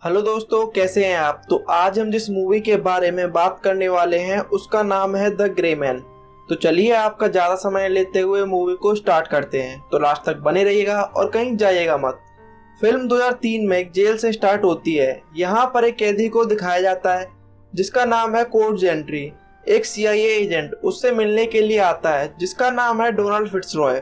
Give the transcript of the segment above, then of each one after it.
Hello दोस्तों, कैसे हैं आप। तो आज हम जिस मूवी के बारे में बात करने वाले हैं उसका नाम है द ग्रे मैन। तो चलिए आपका ज़्यादा समय लेते हुए मूवी को स्टार्ट करते हैं। तो लास्ट तक बने रहिएगा और कहीं जाइएगा मत। फिल्म 2003 में एक जेल से स्टार्ट होती है। यहाँ पर एक कैदी को दिखाया जाता है जिसका नाम है कोड जेंट्री। एक CIA एजेंट उससे मिलने के लिए आता है जिसका नाम है डोनाल्ड फिट्जरॉय।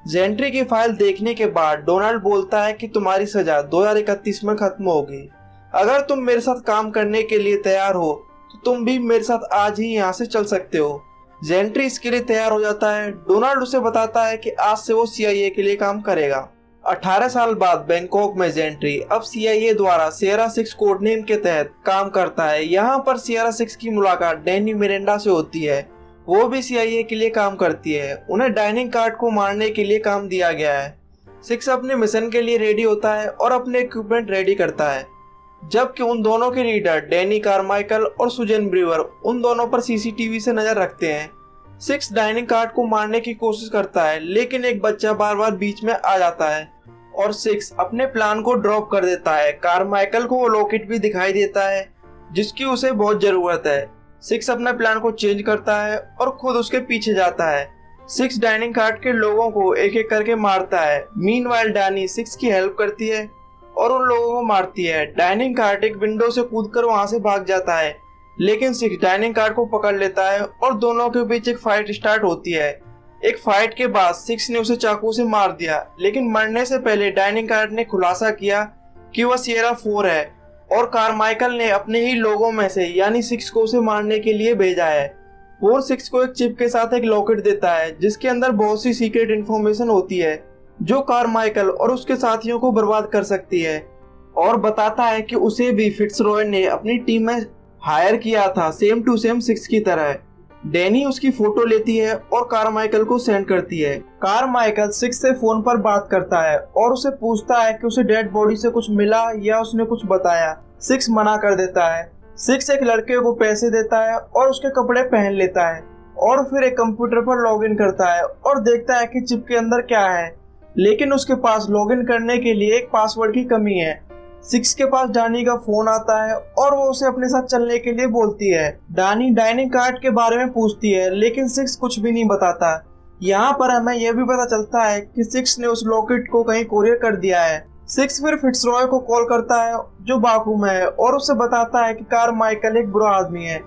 जेंट्री की फाइल देखने के बाद डोनाल्ड बोलता है कि तुम्हारी सजा 2031 में खत्म होगी। अगर तुम मेरे साथ काम करने के लिए तैयार हो तो तुम भी मेरे साथ आज ही यहाँ से चल सकते हो। जेंट्री इसके लिए तैयार हो जाता है। डोनाल्ड उसे बताता है कि आज से वो CIA के लिए काम करेगा। 18 साल बाद बैंकॉक में जेंट्री अब CIA द्वारा सियरा 6 कोड नेम के तहत काम करता है। यहाँ पर सियरा 6 की मुलाकात डैनी मिरांडा से होती है। वो भी CIA के लिए काम करती है। उन्हें डाइनिंग कार्ड को मारने के लिए काम दिया गया है। 6 अपने मिशन के लिए रेडी होता है और अपने इक्विपमेंट रेडी करता है, जबकि उन दोनों के लीडर डैनी कारमाइकल और सुजैन ब्रीवर उन दोनों पर CCTV से नजर रखते हैं। 6 डाइनिंग कार्ड को मारने की कोशिश करता है, लेकिन एक बच्चा बार बार बीच में आ जाता है और 6 अपने प्लान को ड्रॉप कर देता है। कारमाइकल को वो लॉकेट भी दिखाई देता है जिसकी उसे बहुत जरूरत है। 6 अपने प्लान को चेंज करता है और खुद उसके पीछे जाता है। 6 डाइनिंग कार्ड के लोगों को एक एक करके मारता है। मीनवाइल डैनी 6 की हेल्प करती है और उन लोगों को मारती है। डाइनिंग कार्ड एक विंडो से कूदकर वहां से भाग जाता है, लेकिन 6 डाइनिंग कार्ड को पकड़ लेता है और दोनों के बीच एक फाइट स्टार्ट होती है। एक फाइट के बाद 6 ने उसे चाकू से मार दिया, लेकिन मरने से पहले डाइनिंग कार्ड ने खुलासा किया कि वह सियरा 4 है और कारमाइकल ने अपने ही लोगों में से यानी 6 को उसे मारने के लिए भेजा है। 4 6 को एक चिप के साथ एक लॉकेट देता है जिसके अंदर बहुत सी सीक्रेट इंफॉर्मेशन होती है जो कारमाइकल और उसके साथियों को बर्बाद कर सकती है, और बताता है कि उसे भी फिट्जरॉय ने अपनी टीम में हायर किया था, सेम टू सेम 6 की तरह। डैनी उसकी फोटो लेती है और कारमाइकल को सेंड करती है। कारमाइकल 6 से फोन पर बात करता है और उसे पूछता है कि उसे डेड बॉडी से कुछ मिला या उसने कुछ बताया। 6 मना कर देता है। 6 एक लड़के को पैसे देता है और उसके कपड़े पहन लेता है और फिर एक कंप्यूटर पर लॉगिन करता है और देखता है कि चिप के अंदर क्या है, लेकिन उसके पास लॉगिन करने के लिए एक पासवर्ड की कमी है। 6 के पास डानी का फोन आता है और वो उसे अपने साथ चलने के लिए बोलती है। डानी डाइनिंग कार्ड के बारे में पूछती है, लेकिन 6 कुछ भी नहीं बताता। यहाँ पर हमें यह भी पता चलता है कि 6 ने उस लॉकेट को कहीं कोरियर कर दिया है। 6 फिर फिट्जरॉय को कॉल करता है जो बाकू में है और उसे बताता है कि कारमाइकल एक बुरा आदमी है।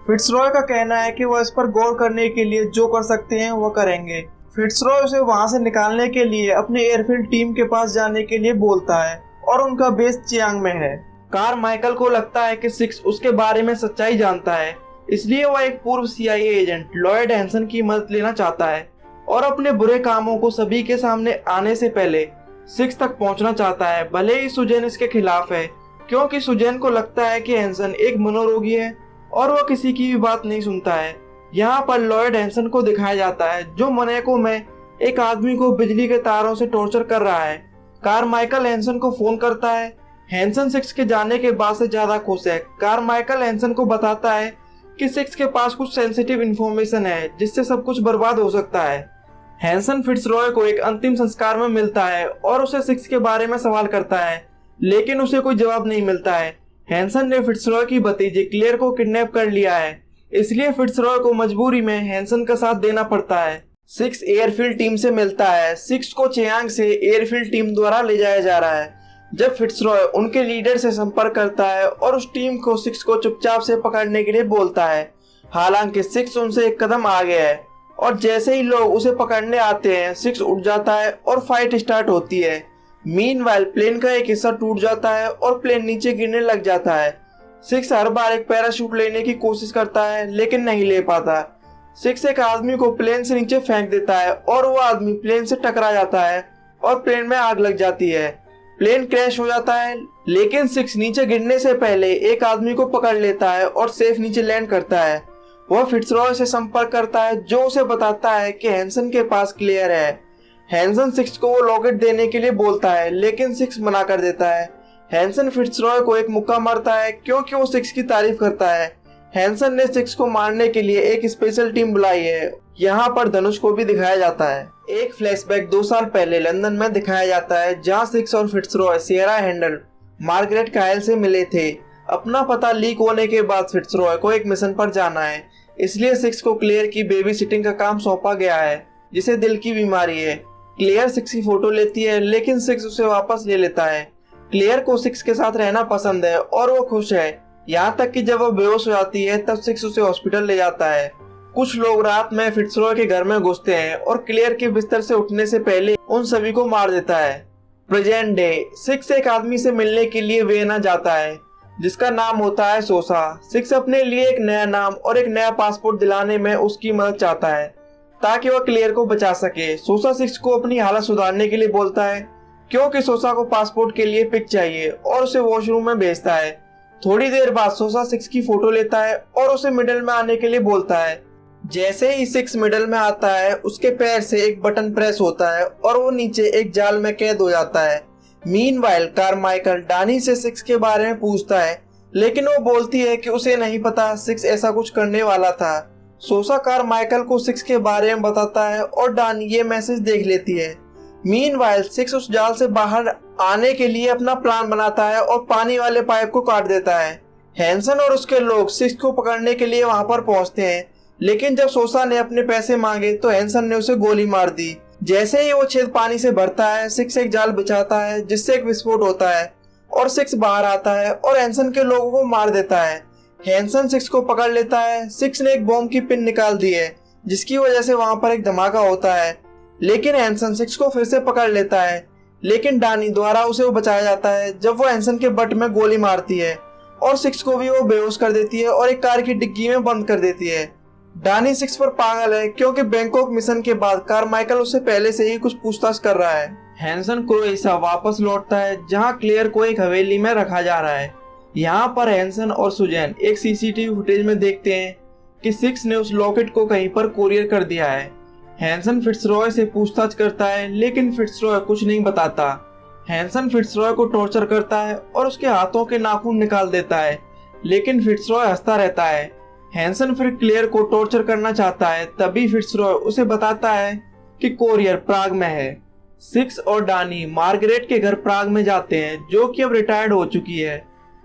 फिट्जरॉय का कहना है कि वह इस पर गौर करने के लिए जो कर सकते हैं वो करेंगे। फिट्जरॉय उसे वहां से निकालने के लिए अपने एयरफील्ड टीम के पास जाने के लिए बोलता है और उनका बेस चियांग में है। कारमाइकल को लगता है कि 6 उसके बारे में सच्चाई जानता है, इसलिए वह एक पूर्व CIA एजेंट लॉयड हैंसन की मदद लेना चाहता है और अपने बुरे कामों को सभी के सामने आने से पहले 6 तक पहुंचना चाहता है। भले ही सुजैन इसके खिलाफ है, क्योंकि सुजैन को लगता है कि हैंसन एक मनोरोगी है और वह किसी की भी बात नहीं सुनता है। यहाँ पर लॉयड हैंसन को दिखाया जाता है जो मोनाको में एक आदमी को बिजली के तारों से टॉर्चर कर रहा है। कारमाइकल हैंसन को फोन करता है। हैंसन 6 के जाने के बाद से ज्यादा खुश है। कारमाइकल हैंसन को बताता है कि 6 के पास कुछ सेंसिटिव इंफॉर्मेशन है जिससे सब कुछ बर्बाद हो सकता है। हैंसन फिट्जरॉय को एक अंतिम संस्कार में मिलता है और उसे 6 के बारे में सवाल करता है, लेकिन उसे कोई जवाब नहीं मिलता है। हैंसन ने फिट्जरॉय की भतीजी क्लेयर को किडनैप कर लिया है, इसलिए फिट्जरॉय को मजबूरी में हैंसन का साथ देना पड़ता है। 6 एयरफील्ड टीम से मिलता है। 6 को चियांग से एयरफील्ड टीम द्वारा ले जाया जा रहा है। जब फिट्जरॉय उनके लीडर से संपर्क करता है और उस टीम को 6 को चुपचाप से पकड़ने के लिए बोलता है, हालांकि 6 उनसे एक कदम आगे है और जैसे ही लोग उसे पकड़ने आते हैं 6 उठ जाता है और फाइट स्टार्ट होती है। मीनवाइल प्लेन का एक हिस्सा टूट जाता है और प्लेन नीचे गिरने लग जाता है। 6 हर बार एक पैराशूट लेने की कोशिश करता है, लेकिन नहीं ले पाता। 6 एक आदमी को प्लेन से नीचे फेंक देता है और वो आदमी प्लेन से टकरा जाता है और प्लेन में आग लग जाती है। प्लेन क्रैश हो जाता है, लेकिन 6 नीचे गिरने से पहले एक आदमी को पकड़ लेता है और सेफ नीचे लैंड करता है। वह फिट्जरॉय से संपर्क करता है जो उसे बताता है कि हैंसन के पास क्लियर है। हैंसन 6 को वो लॉकेट देने के लिए बोलता है, लेकिन 6 मना कर देता है। हैंसन फिट्जरॉय को एक मुक्का मारता है क्योंकि वो 6 की तारीफ करता है। हैंसन ने 6 को मारने के लिए एक स्पेशल टीम बुलाई है। यहाँ पर धनुष को भी दिखाया जाता है। एक फ्लैशबैक 2 साल पहले लंदन में दिखाया जाता है जहाँ 6 और फिट्जरॉय सियरा हैंडल मार्गरेट कायल से मिले थे। अपना पता लीक होने के बाद फिट्जरॉय को एक मिशन पर जाना है, इसलिए सिक्स को क्लेयर की बेबी सिटिंग का काम सौंपा गया है, जिसे दिल की बीमारी है। क्लेयर सिक्स की फोटो लेती है, लेकिन सिक्स उसे वापस ले लेता है। क्लेयर को सिक्स के साथ रहना पसंद है और वो खुश है, यहाँ तक कि जब वो बेहोश हो जाती है तब सिक्स उसे हॉस्पिटल ले जाता है। कुछ लोग रात में फिट्जरॉय के घर में घुसते हैं और क्लेयर के बिस्तर से उठने से पहले उन सभी को मार देता है। प्रेजेंट डे, सिक्स एक आदमी से मिलने के लिए वियना जाता है, जिसका नाम होता है सोसा। सिक्स अपने लिए एक नया नाम और एक नया पासपोर्ट दिलाने में उसकी मदद चाहता है, ताकि वह क्लेयर को बचा सके। सोसा सिक्स को अपनी हालत सुधारने के लिए बोलता है, क्योंकि सोसा को पासपोर्ट के लिए पिक चाहिए, और उसे वॉशरूम में भेजता है। थोड़ी देर बाद सोसा सिक्स की फोटो लेता है और उसे मिडल में आने के लिए बोलता है। जैसे ही सिक्स मिडल में आता है, उसके पैर से एक बटन प्रेस होता है और वो नीचे एक जाल में कैद हो जाता है। मीनवाइल कारमाइकल डानी से सिक्स के बारे में पूछता है, लेकिन वो बोलती है कि उसे नहीं पता सिक्स ऐसा कुछ करने वाला था। सोसा कारमाइकल को सिक्स के बारे में बताता है और डानी ये मैसेज देख लेती है। मीनवाइल सिक्स उस जाल से बाहर आने के लिए अपना प्लान बनाता है और पानी वाले पाइप को काट देता है। हैंसन और उसके लोग सिक्स को पकड़ने के लिए वहां पर पहुंचते हैं, लेकिन जब सोसा ने अपने पैसे मांगे तो हैंसन ने उसे गोली मार दी। जैसे ही वो छेद पानी से भरता है, सिक्स एक जाल बिछाता है जिससे एक विस्फोट होता है और सिक्स बाहर आता है और हैंसन के लोगों को मार देता है। हैंसन सिक्स को पकड़ लेता है। सिक्स ने एक बॉम्ब की पिन निकाल दी है, जिसकी वजह से वहां पर एक धमाका होता है, लेकिन हैंसन सिक्स को फिर से पकड़ लेता है। लेकिन डानी द्वारा उसे वो बचाया जाता है जब वो हैंसन के बट में गोली मारती है और सिक्स को भी वो बेहोश कर देती है और एक कार की डिग्गी में बंद कर देती है। डानी सिक्स पर पागल है, क्योंकि बैंकॉक मिशन के बाद कारमाइकल उससे पहले से ही कुछ पूछताछ कर रहा है। हैंसन क्रोएशिया वापस लौटता है, जहां क्लेयर को एक हवेली में रखा जा रहा है। यहाँ पर हैंसन और सुजैन एक सीसीटीवी फुटेज में देखते हैं कि सिक्स ने उस लॉकेट को कहीं पर कोरियर कर दिया है। हैंसन फिट्जरॉय से पूछताछ करता है, लेकिन फिट्जरॉय कुछ नहीं बताता। हैंसन फिट्जरॉय को टॉर्चर करता है और उसके हाथों के नाखून निकाल देता है, लेकिन फिट्जरॉय हंसता रहता है। हैंसन फिर क्लेयर को टॉर्चर करना चाहता है, तभी फिट्जरॉय उसे बताता है कि कोरियर प्राग में है। सिक्स और डानी मार्गरेट के घर प्राग में जाते हैं, जो कि अब रिटायर्ड हो चुकी है।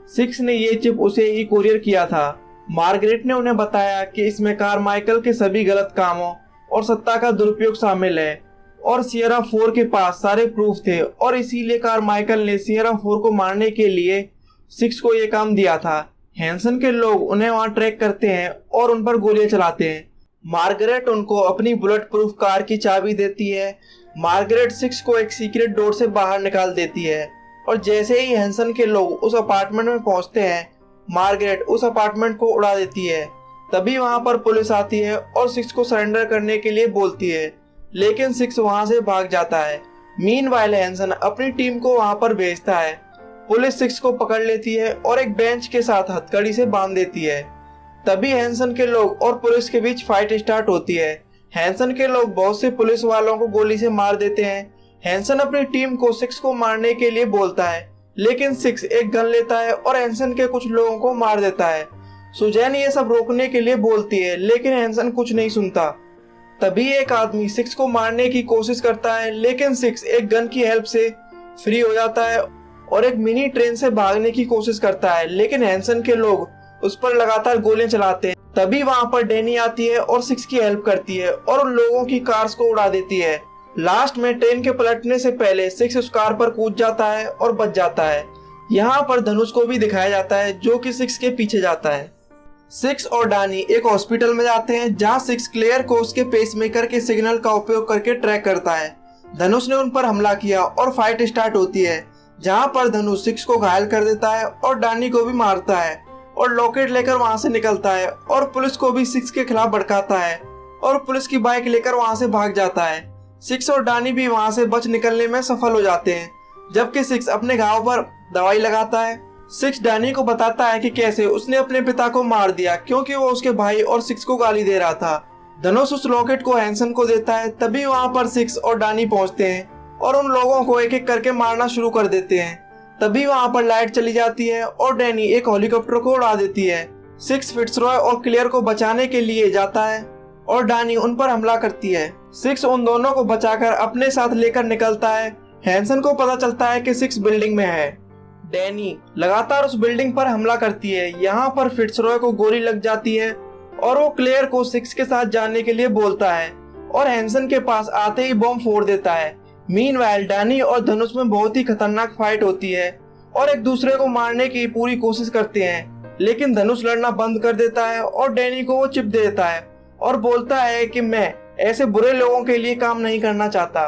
सिक्स ने ये चिप उसे ही कोरियर किया था। मार्गरेट ने उन्हें बताया कि इसमें कारमाइकल के सभी गलत कामों और सत्ता का दुरुपयोग शामिल है, और सियरा 4 के पास सारे प्रूफ थे, और इसीलिए कारमाइकल ने सियरा 4 को मारने के लिए सिक्स को ये काम दिया था। हैंसन के लोग उन्हें वहां ट्रैक करते हैं और उन पर गोलियां चलाते हैं। मार्गरेट उनको अपनी बुलेट प्रूफ कार की चाबी देती है। मार्गरेट सिक्स को एक सीक्रेट डोर से बाहर निकाल देती है, और जैसे ही हैंसन के लोग उस अपार्टमेंट में पहुंचते हैं, मार्गरेट उस अपार्टमेंट को उड़ा देती है। तभी वहां पर पुलिस आती है और सिक्स को सरेंडर करने के लिए बोलती है, लेकिन सिक्स वहां से भाग जाता है। मीनवाइल हैंसन अपनी टीम को वहां पर भेजता है। पुलिस सिक्स को पकड़ लेती है और एक बेंच के साथ हथकड़ी से बांध देती है। तभी हैंसन के लोग और पुलिस के बीच फाइट स्टार्ट होती है। हैंसन के लोग बहुत से पुलिस वालों को गोली से मार देते हैं। हैंसन अपनी टीम को सिक्स को मारने के लिए बोलता है, लेकिन सिक्स एक गन लेता है और हैंसन के कुछ लोगों को मार देता है। सुजैन ये सब रोकने के लिए बोलती है, लेकिन हैंसन कुछ नहीं सुनता। तभी एक आदमी सिक्स को मारने की कोशिश करता है, लेकिन सिक्स एक गन की हेल्प से फ्री हो जाता है और एक मिनी ट्रेन से भागने की कोशिश करता है, लेकिन हैंसन के लोग उस पर लगातार गोलियां चलाते हैं। तभी वहां पर डैनी आती है और सिक्स की हेल्प करती है और उन लोगों की कार्स को उड़ा देती है। लास्ट में ट्रेन के पलटने से पहले सिक्स उस कार पर कूद जाता है और बच जाता है। यहाँ पर धनुष को भी दिखाया जाता है, जो कि सिक्स के पीछे जाता है। सिक्स और डानी एक हॉस्पिटल में जाते हैं, जहाँ सिक्स क्लेयर को उसके पेसमेकर के सिग्नल का उपयोग करके ट्रैक करता है। धनुष ने उन पर हमला किया और फाइट स्टार्ट होती है, जहाँ पर धनुष सिक्स को घायल कर देता है और डानी को भी मारता है और लॉकेट लेकर वहां से निकलता है और पुलिस को भी सिक्स के खिलाफ भड़काता है और पुलिस की बाइक लेकर वहां से भाग जाता है। सिक्स और डानी भी वहां से बच निकलने में सफल हो जाते हैं, जबकि सिक्स अपने घाव पर दवाई लगाता है। सिक्स डानी को बताता है कि कैसे उसने अपने पिता को मार दिया, क्योंकि वो उसके भाई और सिक्स को गाली दे रहा था। धनुष उस लॉकेट को हैंसन को देता है। तभी वहां पर सिक्स और डानी पहुंचते हैं और उन लोगों को एक एक करके मारना शुरू कर देते हैं। तभी वहां पर लाइट चली जाती है और डैनी एक हेलीकॉप्टर को उड़ा देती है। सिक्स फिट्जरॉय और क्लेयर को बचाने के लिए जाता है और डानी उन पर हमला करती है। सिक्स उन दोनों को बचाकर अपने साथ लेकर निकलता है। हैंसन को पता चलता है कि सिक्स बिल्डिंग में है। डैनी लगातार उस बिल्डिंग पर हमला करती है। यहाँ पर फिट्जरॉय को गोली लग जाती है और वो क्लेयर को सिक्स के साथ जाने के लिए बोलता है और हैंसन के पास आते ही बॉम्ब फोड़ देता है। मीनवाइल डैनी और धनुष में बहुत ही खतरनाक फाइट होती है और एक दूसरे को मारने की पूरी कोशिश करते हैं, लेकिन धनुष लड़ना बंद कर देता है और डैनी को वो चिप दे देता है और बोलता है कि मैं ऐसे बुरे लोगों के लिए काम नहीं करना चाहता।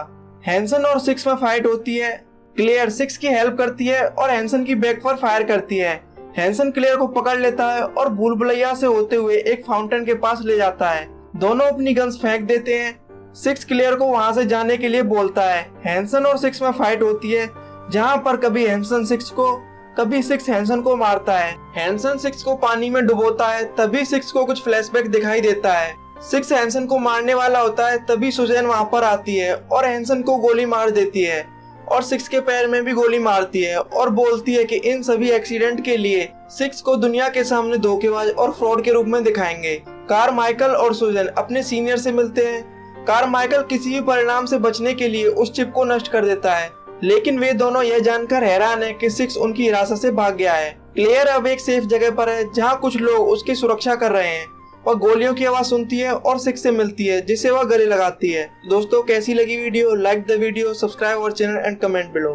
हैंसन और सिक्स में फाइट होती है। क्लेयर सिक्स की हेल्प करती है और हैंसन की बैक पर फायर करती है। हैंसन क्लेयर को पकड़ लेता है और भूल भुलैया से होते हुए एक फाउंटेन के पास ले जाता है। दोनों अपनी गन्स फेंक देते हैं। सिक्स क्लेयर को वहां से जाने के लिए बोलता है। हैंसन और सिक्स में फाइट होती है, जहां पर कभी हैंसन सिक्स को, कभी सिक्स हैंसन को मारता है। हैंसन सिक्स को पानी में डुबोता है, तभी सिक्स को कुछ फ्लैशबैक दिखाई देता है। सिक्स हैंसन को मारने वाला होता है, तभी सुजैन वहां पर आती है और हैंसन को गोली मार देती है और सिक्स के पैर में भी गोली मारती है और बोलती है कि इन सभी एक्सीडेंट के लिए सिक्स को दुनिया के सामने धोखेबाज और फ्रॉड के रूप में दिखाएंगे। कारमाइकल और सुजैन अपने सीनियर से मिलते हैं। कारमाइकल किसी भी परिणाम से बचने के लिए उस चिप को नष्ट कर देता है, लेकिन वे दोनों यह जानकर हैरान है कि सिक्स उनकी हिरासत से भाग गया है। क्लेयर अब एक सेफ जगह पर है, जहां कुछ लोग उसकी सुरक्षा कर रहे हैं। वह गोलियों की आवाज सुनती है और सिक्स से मिलती है, जिसे वह गले लगाती है। दोस्तों, कैसी लगी video? Like the video, subscribe our channel and comment below.